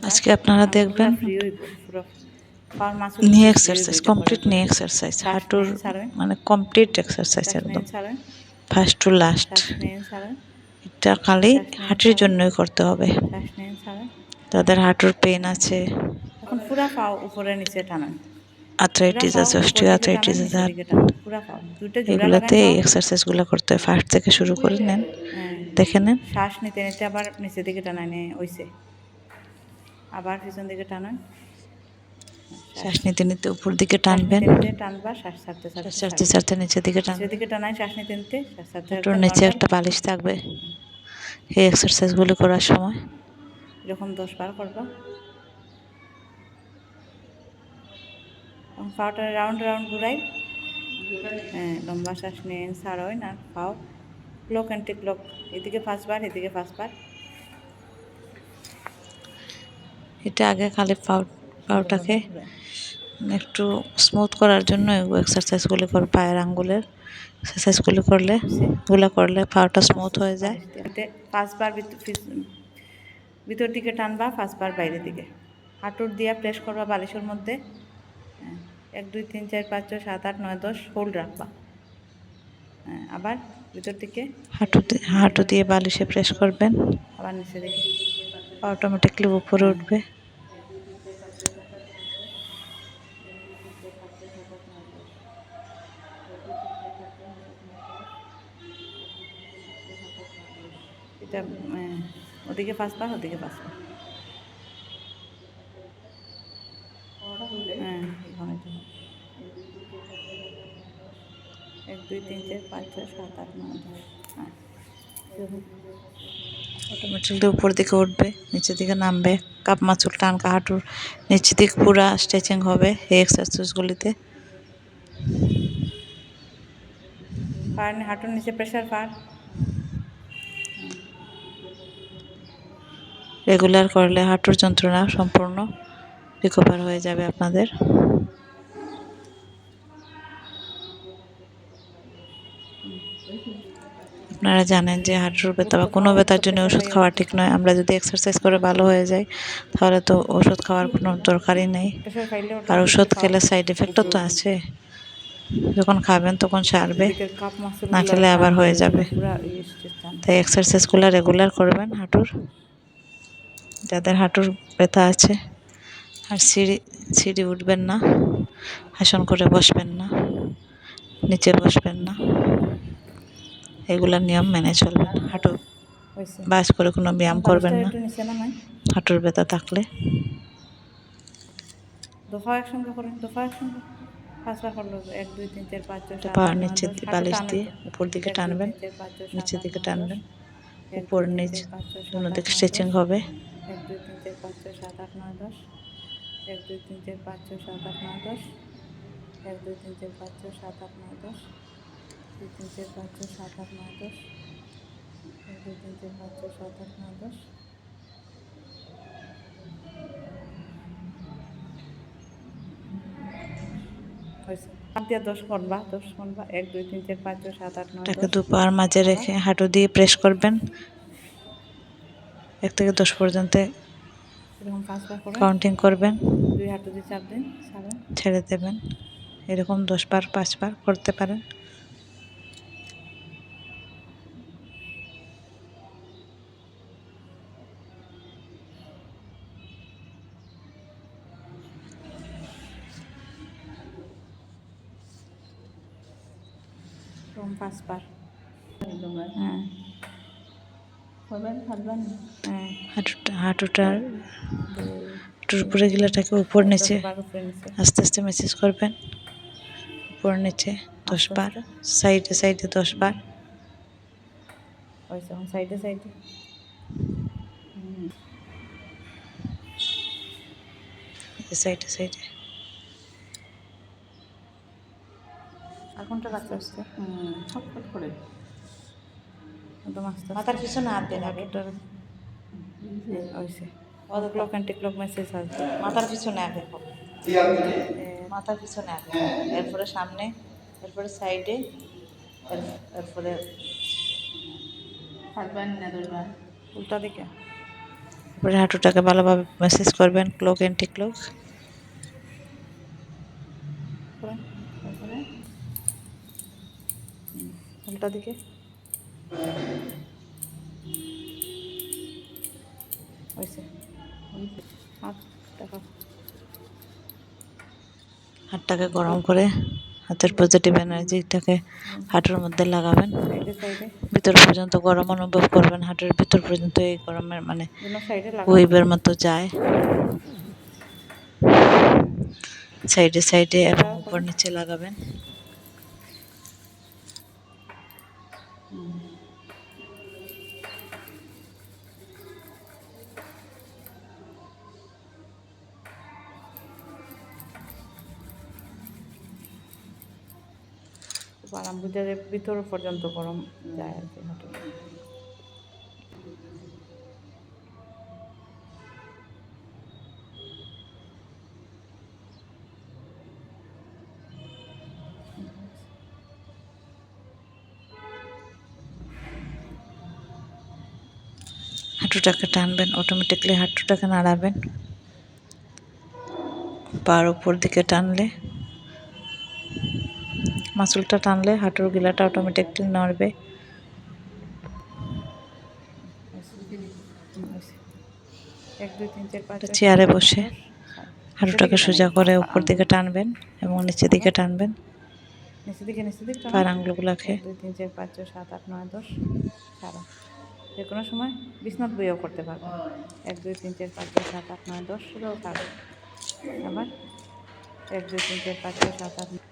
আজকে আপনারা দেখবেন নি এক্সারসাইজ, কমপ্লিট নি এক্সারসাইজ, হাঁটুর মানে কমপ্লিট এক্সারসাইজ একদম ফার্স্ট টু লাস্ট। এটা খালি হাঁটুর জন্যই করতে হবে। তাদের হাঁটুর পেন আছে, এখন পুরা পাও উপরে নিচে টানেন, আর্থ্রাইটিস আছে, অস্টিওআর্থ্রাইটিস আছে, এগুলোতে এই এক্সারসাইজগুলো করতে হয়। ফার্স্ট থেকে শুরু করে নেন, দেখে নেন। শ্বাস নিতে নিতে আবার নিচের দিকে টানায় নিয়ে ওইসে আবার পিছন দিকে টানান, শ্বাস নিতে নিতে উপর দিকে টানবেন, টানবা শ্বাস ছাড়তে শ্বাস ছাড়তে ছাড়তে নিচের দিকে টানবেন। দিকে টানায় শ্বাস নিতে নিতে শ্বাস ছাড়তে হাঁটুর নিচে একটা বালিশ থাকবে এই এক্সারসাইজগুলো করার সময়। এরকম 10 বার করবা। পাওটা রাউন্ড রাউন্ড ঘুরাই, হ্যাঁ লম্বা শ্বাস নিন, ছাড়োই না, পাও ক্লক অ্যান্টি ক্লক, এদিকে 5 বার এদিকে 5 বার। এটা আগে খালি পাওটাকে একটু স্মুথ করার জন্য এক্সারসাইজগুলো করে, পায়ের আঙ্গুলের এক্সারসাইজগুলো করলে পাওটা স্মুথ হয়ে যায়। 5 বার ভিতর দিকে টানবা, 5 বার বাইরের দিকে। হাঁটুর দিয়া প্রেস করবা বালিশের মধ্যে, 1 2 3 4 5 6 7 8 9 10 হোল্ড রাখবা। আবার ভিতর দিকে হাঁটু দিয়ে বালিশে প্রেস করবেন, আবার নিচে দিকে অটোমেটিকলি উপরে উঠবে। এটা ওদিকে 5 বার ওদিকে 5 বার। হ্যাঁ 1 2 3 4 5 6 7 8 9 10। অটোমেটিকলি উপর দিকে উঠবে, নিচের দিকে নামবে। কাপ মাছুল টানকা হাঁটুর নিচের দিকে পুরা স্ট্রেচিং হবে এই এক্সারসাইজগুলিতে। হাঁটুর নিচে প্রেশার পার রেগুলার করলে হাঁটুর যন্ত্রণা সম্পূর্ণ রিকভার হয়ে যাবে আপনাদের। আপনারা জানেন যে হাঁটুর ব্যথা বা কোনো ব্যথার জন্য ওষুধ খাওয়া ঠিক নয়। আমরা যদি এক্সারসাইজ করে ভালো হয়ে যাই তাহলে তো ওষুধ খাওয়ার কোনো দরকারই নেই। আর ওষুধ খেলে সাইড এফেক্টও তো আছে, যখন খাবেন তখন সারবে, না খেলে আবার হয়ে যাবে। তাই এক্সারসাইজগুলো রেগুলার করবেন হাঁটুর, যাদের হাঁটুর ব্যথা আছে। আর সিঁড়ি উঠবেন না, আসন করে বসবেন না, নিচে বসবেন না, এগুলার নিয়ম মেনে চলবেন। হাঁটু বাস করে কোনো ব্যায়াম করবেন না হাঁটুর ব্যথা থাকলে। দফা একসঙ্গে করেন, দফা একসঙ্গে 5 বার করলো। 1 2 3 4 5 6 7 পা 8 9 নিচের 10 বালিশ দিয়ে উপর দিকে টানবেন, নিচের দিকে টানবেন, উপর নিচ দুনো দিকে স্ট্রেচিং হবে। 1 2 3 4 5 6 7 8 9 10। 1 2 3 4 5 6 7 8 9 10। 1 2 3 4 5 6 7 8 9 10। 2 3 4 5 6 7 8 9 10। 1 2 3 4 5 6 7 8 9 10। দিয়ে 10 করবা, 10 করবা। 1 2 3 4 5 6 7 8 9 এটাকে দুপার মাঝে রেখে হাঁটু দিয়ে প্রেস করবেন 1 থেকে 10 পর্যন্ত কাউন্টিং করবেন, 2 হাঁটু দিয়ে চাপ দিন, ছেড়ে দেবেন। এরকম 10 বার 5 বার করতে পারেন। এরকম 5 বার। হাঁটুটার উপরে গিলাটাকে উপর নিচে আস্তে আস্তে ম্যাসেজ করবেন, উপর নিচে 10 বার, সাইডে সাইডে 10 বার। সাইডে সাইডে সাইডে সাইডে কোনটা রাখতে আসছে ছটফট করে একদম আস্তে মাথার পিছনে হাত দেন, হাঁটুটার ক্লক অ্যান্টি ক্লক মেসেজ আসবে মাথার পিছনে আগে, মাথার পিছনে আগে, এরপরে সামনে, এরপরে সাইডে, এরপরে উল্টা দিকে পরে হাঁটুটাকে ভালোভাবে ম্যাসেজ করবেন, ক্লোক অ্যান্টি ক্লোক। তারপরে উল্টা দিকে হয়েছে। হাত টাকা হাতটাকে গরম করে হাতের পজিটিভ এনার্জিটাকে হাঁটুর মধ্যে লাগাবেন। সাইডে সাইডে ভিতর পর্যন্ত গরম অনুভব করবেন, হাঁটুর ভিতর পর্যন্ত এই গরমের মানে দুনো সাইডে লাগাবেন। ওয়েভের মতো যায় সাইডে সাইডে এবং উপর নিচে লাগাবেন। আরাম বুঝে ভিতর পর্যন্ত গরম যায় আর কি হাঁটু। হাঁটুটাকে টানবেন, অটোমেটিকলি হাঁটুটাকে নাড়াবেন। পার উপর দিকে টানলে, মাসুলটা টানলে হাঁটুর গিলাটা অটোমেটিকলি নড়বে। এক দুই তিন চার পাঁচ চেয়ারে বসে হাঁটুটাকে সোজা করে উপর দিকে টানবেন এবং নিচের দিকে টানবেন। নিচের দিকে পায়ের আঙুলগুলোকে 1 2 3 4 5 6 7 8 9 10 সারা যে কোনো সময় বিছনাত বইও করতে পারবেন। 1 2 3 4 5 6 7 8 9 10 সারা। আবার 1 2 3 4 5 6 7 8